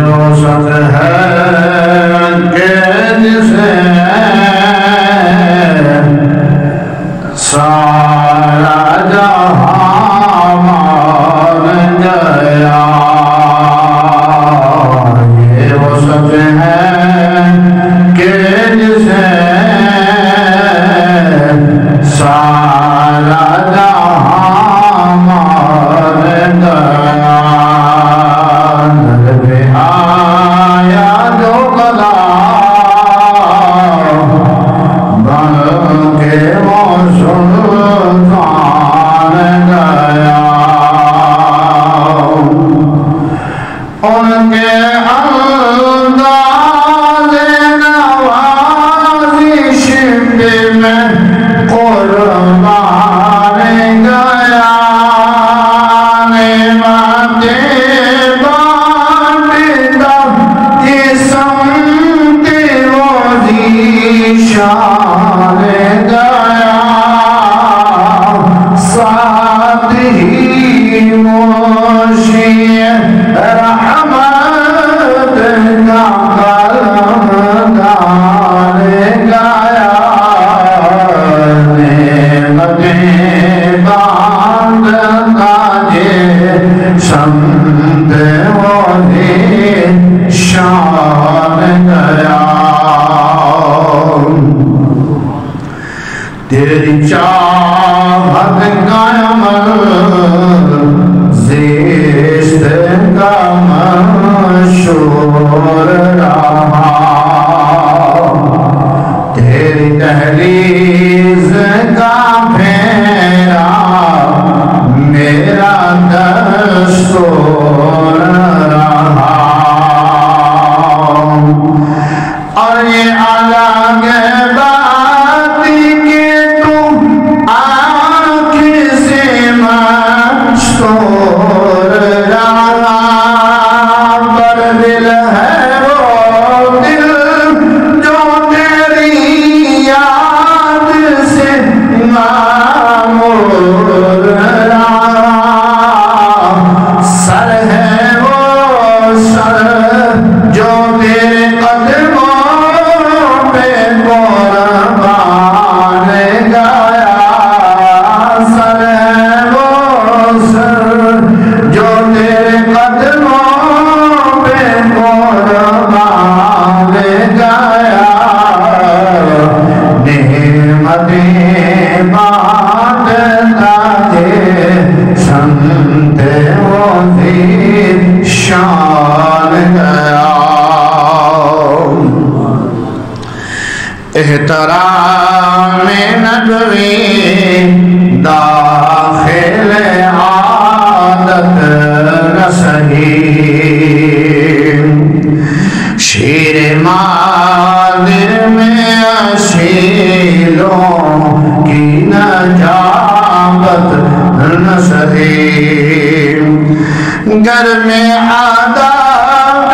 وسط ہے کہ جسے سارا جہاں مان گیا، یہ وسط ہے کہ جسے سارا جہاں مان گیا، آیا جو قضا بن کے وہ سلطان گیا، ان کے انداز نوازش میں قربان گیا، شان گیا، ساتھ ہی موشی رحمت کا قلم دان گیا، نعمتیں باند تاجے سمت وہی شان گیا، تیری چاہت کا عمل زیست کا مشہور رہا، تیری تحریز کا پھیرا میرا دستور رہا، اور یہ الگ بات کہ تو آنکھ سے مشہور رہا، پر دل ہے وہ دل جو تیری یاد سے معمور رہا، سر ہے وہ سر جو تیرے قدموں پہ قربان گیا، سر ہے وہ سر جو تیرے قدموں پہ قربان گیا، نعمتیں بات تاجے سمت وہی شان گیا، احترام ندوی داخل عادت نہ سہی، شیر مادر میں اشیلوں کی نجابت نہ سہی، گھر میں آداب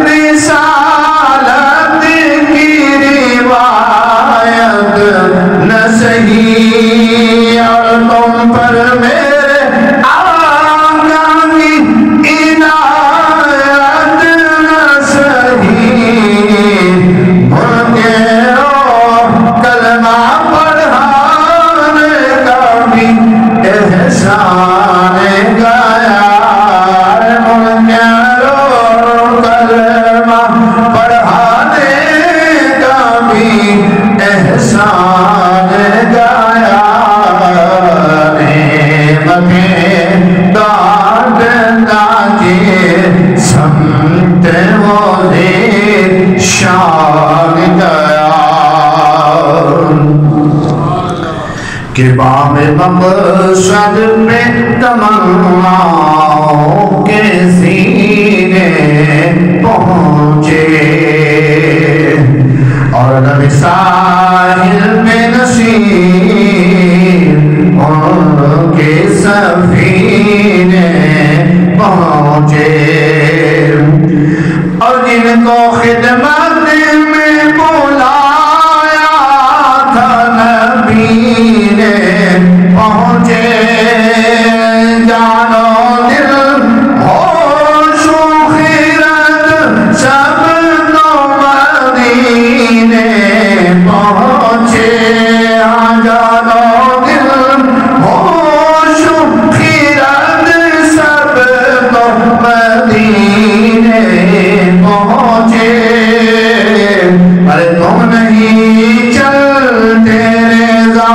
رسالت کی روایت نہ سہی، اور تم پر میرے آقا کی عنایت نہ سہی، بھول کے رو کلمہ پڑھانے کا بھی احسان گیا، بھول کے رو کلمہ پڑھانے کا بھی احسان گیا، نعمتیں داد تاجے سمت وہی شان گیا، کہ بام مقصد پہ تمناؤں کے سینے پہنچے، اور لب ساحل پہ نشین ان کے سفینے پہنچے، اور جن کو خدمت میں بلایا تھا نبی نے پہنچے، جانو دل ہوش و خیرت مدینے پہنچے، پر تم نہیں چلتے رضا